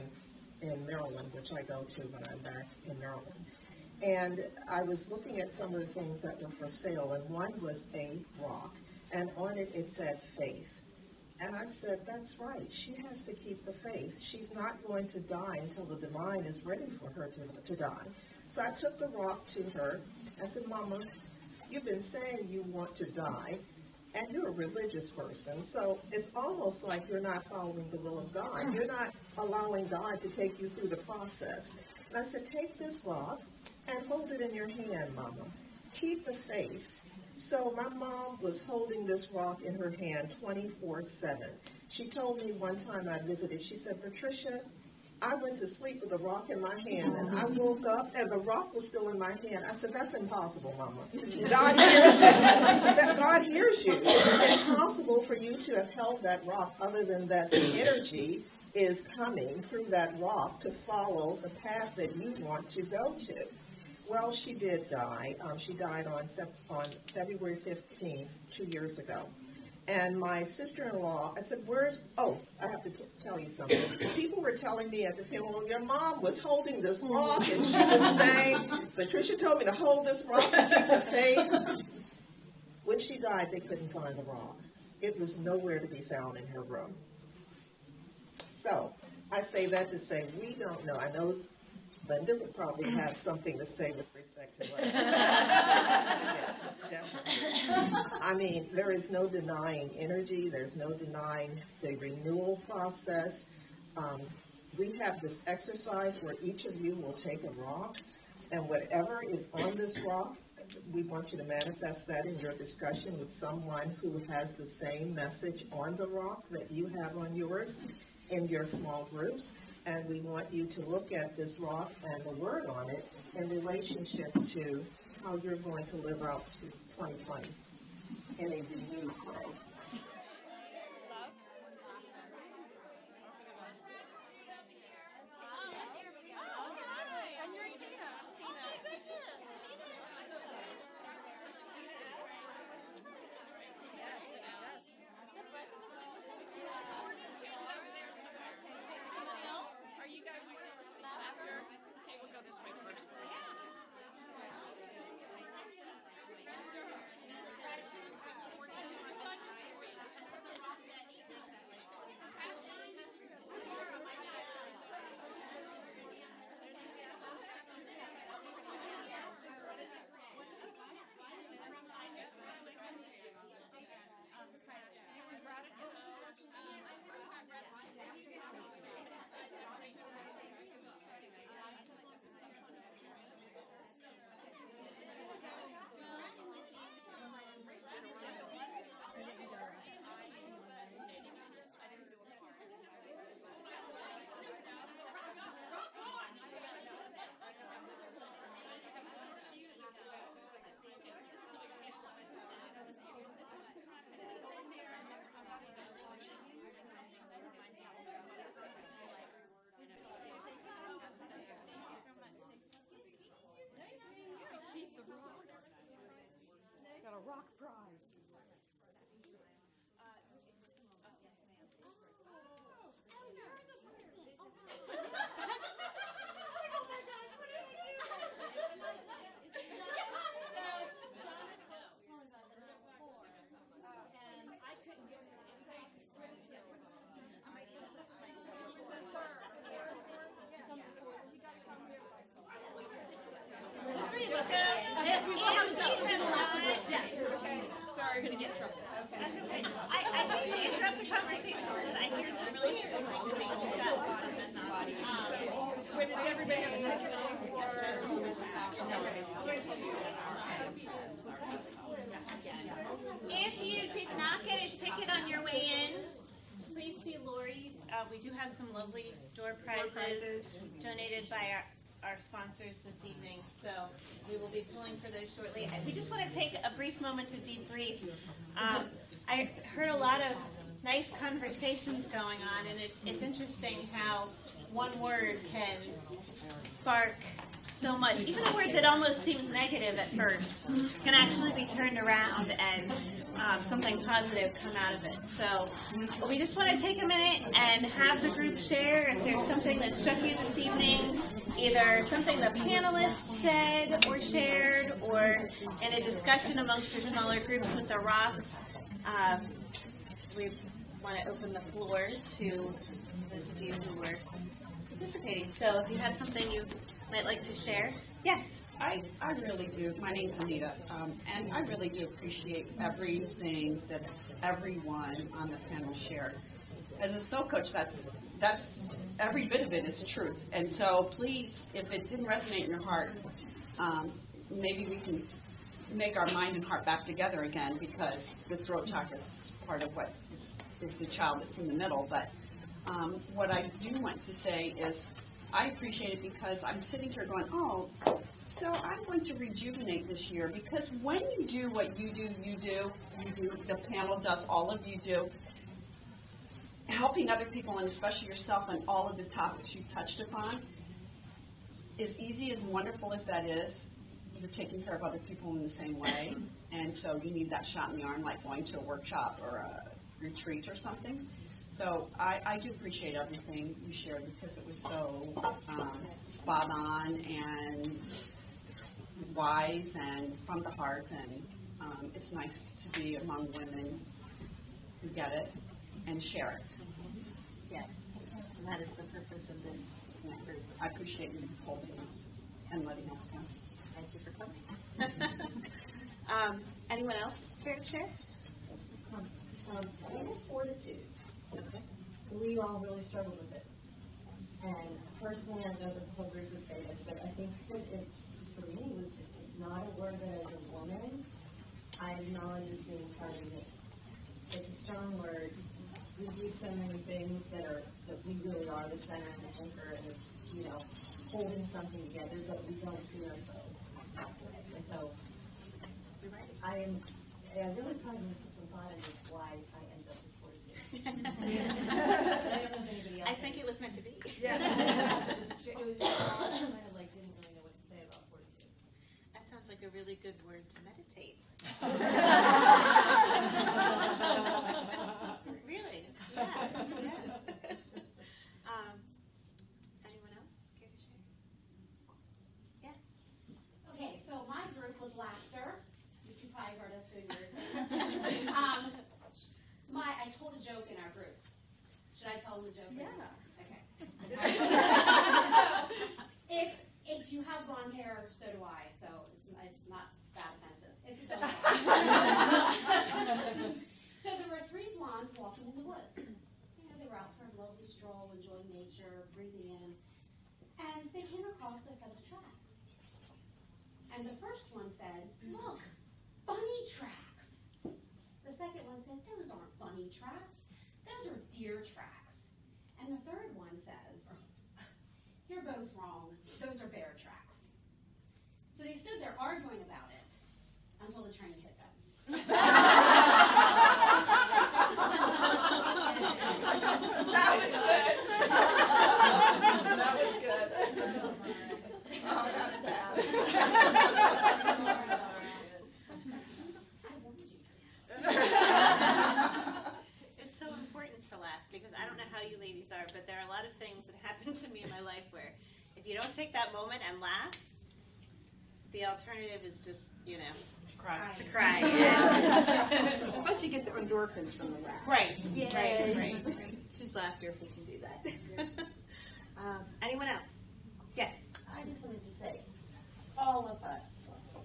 in Maryland, which I go to when I'm back in Maryland. And I was looking at some of the things that were for sale, and one was a rock, and on it it said faith. And I said, that's right, she has to keep the faith. She's not going to die until the divine is ready for her to die. So I took the rock to her. I said, Mama, you've been saying you want to die, and you're a religious person, so it's almost like you're not following the will of God. You're not allowing God to take you through the process. And I said, take this rock and hold it in your hand, Mama. Keep the faith. So my mom was holding this rock in her hand 24/7. She told me one time I visited, she said, Patricia, I went to sleep with a rock in my hand, and I woke up, and the rock was still in my hand. I said, that's impossible, Mama. God hears you. God hears you. It's impossible for you to have held that rock other than that the energy is coming through that rock to follow the path that you want to go to. Well, she did die. She died on February 15th, 2 years ago. And my sister-in-law, I said, I have to tell you something. People were telling me at the funeral, your mom was holding this rock, and she was saying, Patricia told me to hold this rock and keep the faith. When she died, they couldn't find the rock. It was nowhere to be found in her room. So, I say that to say, we don't know. I know Linda would probably have something to say with respect to what yes, definitely. I mean, there is no denying energy. There's no denying the renewal process. We have this exercise where each of you will take a rock, and whatever is on this rock, we want you to manifest that in your discussion with someone who has the same message on the rock that you have on yours in your small groups. And we want you to look at this rock and the word on it in relationship to how you're going to live out to 2020 in a renewed way. Got a rock prize. Sorry, we're going to get in trouble. That's okay. I hate to interrupt the conversation because I hear some really interesting things being discussed. Where does everybody have a ticket If you did not get a ticket on your way in, please see Lori. We do have some lovely door prizes donated by our sponsors this evening, so we will be pulling for those shortly. We just want to take a brief moment to debrief. I heard a lot of nice conversations going on, and it's interesting how one word can spark so much. Even a word that almost seems negative at first can actually be turned around and something positive come out of it. So we just want to take a minute and have the group share if there's something that struck you this evening, either something the panelists said or shared, or in a discussion amongst your smaller groups with the rocks. We want to open the floor to those of you who were participating. So if you have something you might like to share? Yes. I really do. My name's Anita, and I really do appreciate everything that everyone on the panel shared. As a soul coach, that's every bit of it is truth. And so please, if it didn't resonate in your heart, maybe we can make our mind and heart back together again, because the throat chakra is part of what is the child that's in the middle. But what I do want to say is I appreciate it because I'm sitting here going, oh, so I'm going to rejuvenate this year, because when you do what you do, the panel does, all of you do, helping other people, and especially yourself, on all of the topics you've touched upon, as easy, as wonderful as that is, you're taking care of other people in the same way, and so you need that shot in the arm, like going to a workshop or a retreat or something. So I do appreciate everything you shared, because it was so spot on and wise and from the heart, and it's nice to be among women who get it and share it. Yes. And that is the purpose of this group. I appreciate you holding us and letting us come. Thank you for coming. Anyone else care to share? I had fortitude. Okay. We all really struggled with it. And personally, I know that the whole group would say this, but I think that it's, for me, was just, it's not a word that as a woman, I acknowledge as being part of me. It's a strong word. We do so many things that we really are the center and the anchor and, holding something together, but we don't see ourselves that way. And so, I really probably need to put some thought into why I end up with fortitude. I think it was meant to be. Yeah. It was just I kind of didn't really know what to say about fortitude. That sounds like a really good word to meditate. Really? Yeah. Anyone else care to share? Yes. Okay, so my group was laughter, which you probably heard us doing weird things. I told a joke in our group. Should I tell them the joke? Yeah. Okay. So, if you have blonde hair, so do I. So it's not that offensive. It's a dumb So there were three blondes walking in the woods. They were out for a lovely stroll, enjoying nature, breathing in, and they came across a set of tracks. And the first one said, "Look, bunny tracks." The second one said, "Those aren't bunny tracks. Those are deer tracks." And the third one says, "You're both wrong. Those are bear tracks." So they stood there arguing about it until the train hit them. That was good. That was good. Oh, that's bad. It's so important to laugh, because I don't know how you ladies are, but there are a lot of things that happen to me in my life where if you don't take that moment and laugh, the alternative is just, to cry. Yeah. Plus you get the endorphins from the laugh. Right. Right. Choose laughter if we can do that. Anyone else? Yes. I just wanted to say, all of us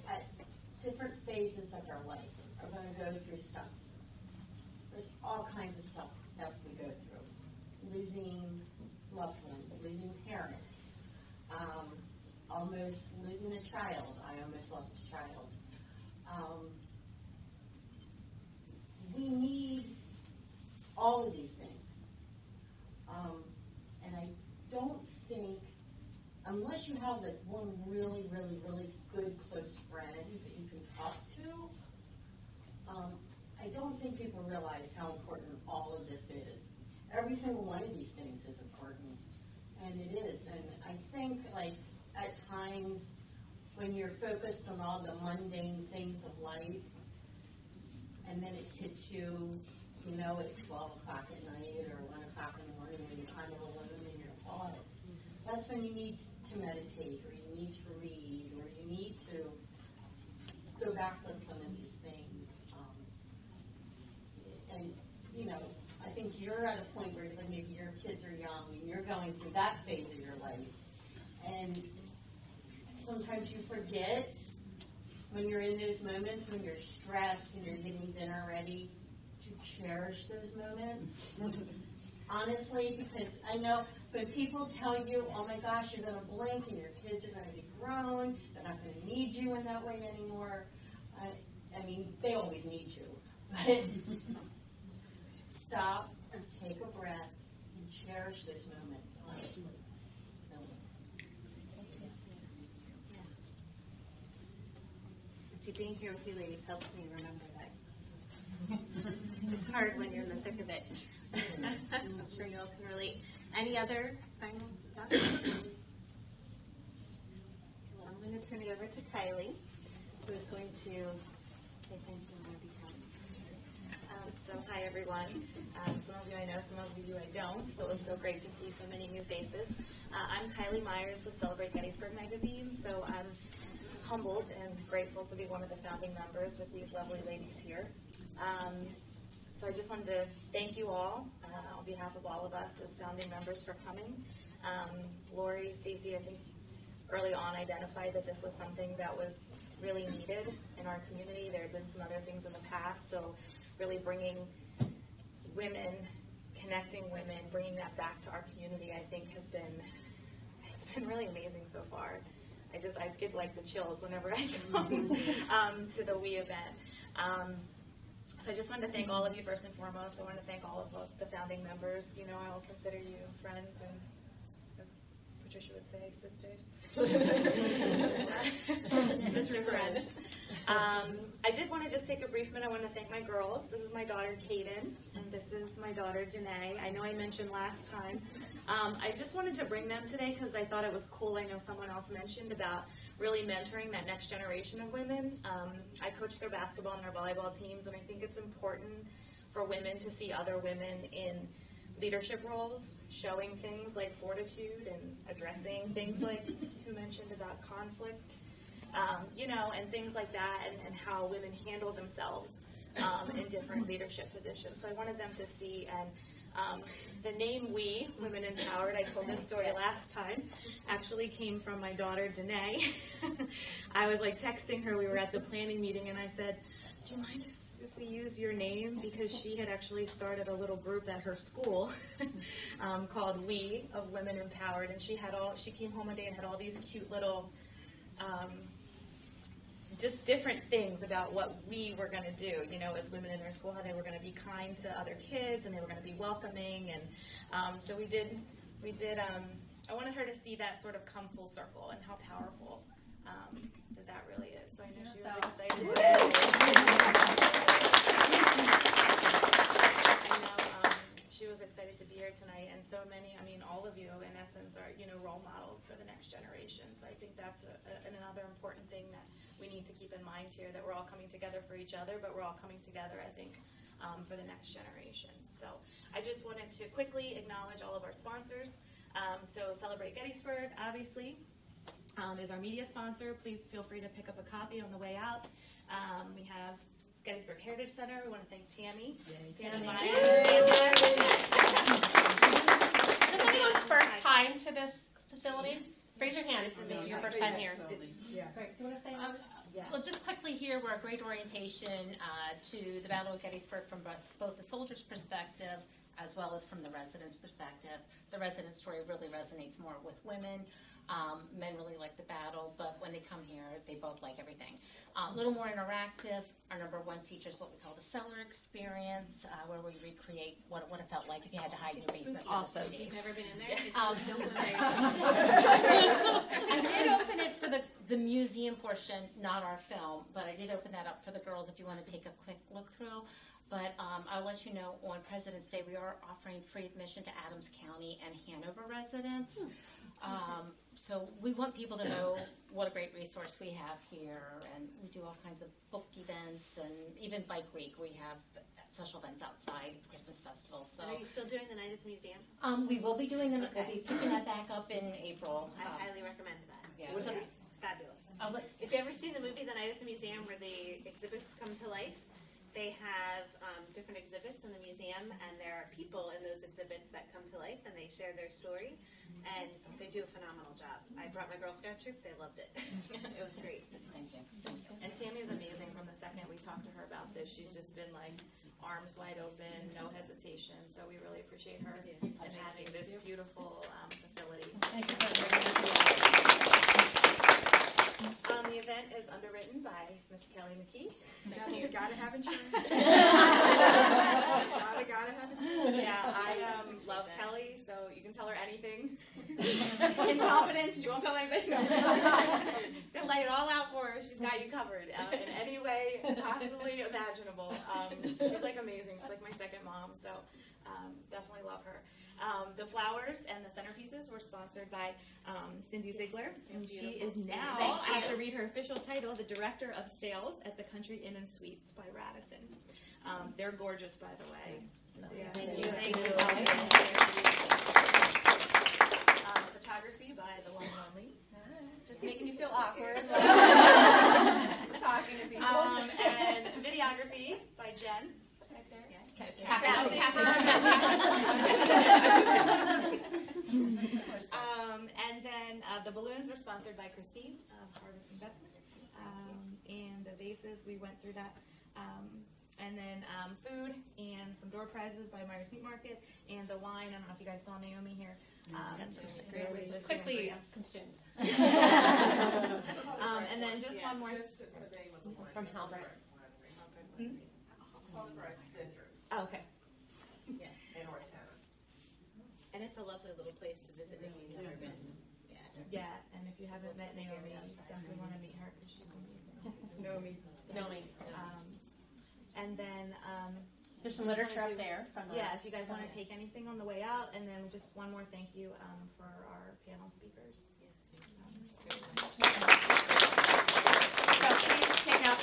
at different phases of our life are going to go through stuff. There's all kinds of stuff that we go through. Losing loved ones, losing parents, almost losing a child. I almost lost a child. We need all of these things. And I don't think, unless you have that one really, really, really good close friend that you can talk to, I don't think people realize how important all of this is. Every single one of these things is important, and it is. And I think, at times, when you're focused on all the mundane things of life, and then it hits you, at 12 o'clock at night or 1 o'clock in the morning when you're kind of alone in your thoughts, that's when you need to meditate, or you need to read, or you need to go back on some of these things. And, I think you're at a point where maybe your kids are young and you're going through that phase of your life. And sometimes you forget when you're in those moments, when you're stressed and you're getting dinner ready, to cherish those moments. Honestly, because I know when people tell you, oh my gosh, you're going to blink and your kids are going to be grown, they're not going to need you in that way anymore. I mean, they always need you. But stop and take a breath and cherish those moments, honestly. See, being here with you ladies helps me remember that. It's hard when you're in the thick of it. I'm sure you all can relate. Any other final thoughts? Well, I'm going to turn it over to Kylie, who is going to say thank you on our behalf. So hi everyone. Some of you I know, some of you I don't, so it was so great to see so many new faces. I'm Kylie Myers with Celebrate Gettysburg magazine, so I'm humbled and grateful to be one of the founding members with these lovely ladies here. So I just wanted to thank you all on behalf of all of us as founding members for coming. Lori, Stacey, I think early on identified that this was something that was really needed in our community. There had been some other things in the past, so really bringing women, connecting women, bringing that back to our community, I think it's been really amazing so far. I get like the chills whenever I come to the WE event. So I just wanted to thank all of you first and foremost. I want to thank all of the founding members. You know, I will consider you friends and, as Patricia would say, sisters. Sister friends. I did want to just take a brief minute. I want to thank my girls. This is my daughter, Kaden, and this is my daughter, Janae. I know I mentioned last time. I just wanted to bring them today because I thought it was cool. I know someone else mentioned about really mentoring that next generation of women. I coach their basketball and their volleyball teams, and I think it's important for women to see other women in leadership roles, showing things like fortitude and addressing things like you mentioned about conflict, and things like that, and how women handle themselves in different leadership positions. So I wanted them to see, and the name WE, Women Empowered, I told this story last time, actually came from my daughter, Danae. I was like texting her, we were at the planning meeting, and I said, do you mind if we use your name? Because she had actually started a little group at her school called WE of Women Empowered, and she came home one day and had all these cute little just different things about what we were going to do, as women in their school, how they were going to be kind to other kids and they were going to be welcoming. And so we did, I wanted her to see that sort of come full circle and how powerful that really is. So I know she was excited today. I know she was excited to be here tonight, and so many, all of you in essence are, role models for the next generation. So I think that's another important thing that we need to keep in mind here, that we're all coming together for each other, but we're all coming together, I think, for the next generation. So I just wanted to quickly acknowledge all of our sponsors. So Celebrate Gettysburg, obviously, is our media sponsor. Please feel free to pick up a copy on the way out. We have Gettysburg Heritage Center. We want to thank Tammy. Tammy Myers. Is this anyone's first time to this facility? Raise your hand if this is your first time here. Great. Do you want to say Well, just quickly here, we're a great orientation to the Battle of Gettysburg from both the soldiers' perspective as well as from the residents' perspective. The resident story really resonates more with women. Men really like the battle, but when they come here, they both like everything. A little more interactive. Our number one features what we call the cellar experience, where we recreate what it felt like if you had to hide in your basement for 3 days. You've never been in there? I did open it for the museum portion, not our film, but I did open that up for the girls if you want to take a quick look through. But I'll let you know on President's Day, we are offering free admission to Adams County and Hanover residents. So we want people to know what a great resource we have here, and we do all kinds of book events, and even Bike Week, we have social events outside, Christmas festival. So are you still doing the night at the museum? We will be doing them. Okay. We'll be picking that back up in April. I highly recommend that. Yeah. So So- it's fabulous. I was like, If you ever seen the movie The Night at the Museum where the exhibits come to life, they have different exhibits in the museum, and there are people in those exhibits that come to life and they share their story, and they do a phenomenal job. I brought my Girl Scout troop, they loved it. It was great. Thank you. And Tammy's amazing. From the second we talked to her about this, she's just been like arms wide open, no hesitation. So we really appreciate her and having this beautiful facility. Thank you. The event is underwritten by Miss Kelly McKee. You gotta have insurance. gotta have insurance. Yeah, I love Kelly, so you can tell her anything in confidence. She won't tell anything. They'll lay it all out for her. She's got you covered in any way possibly imaginable. She's like amazing. She's like my second mom, so definitely love her. The flowers and the centerpieces were sponsored by Cindy Ziegler, and she is now, I have to read her official title, the Director of Sales at the Country Inn and Suites by Radisson. They're gorgeous, by the way. Yeah. Thank you. Thank you. Photography by the one and only. Just making you feel awkward. Talking to people. And videography by Jen. Right there. And then the balloons were sponsored by Christine of Harvest Investment. And the vases, we went through that. And then food and some door prizes by Myers Meat Market. And the wine, I don't know if you guys saw Naomi here. Quickly consumed. And then just one more. From Halbert. Oh, okay. Yeah. And it's a lovely little place to visit if you've never been. Yeah, and if you haven't met Naomi, you definitely want to meet her because she's amazing. Naomi. And then there's some literature up there from the if you guys want to take anything on the way out, and then just one more thank you for our panel speakers. So please take out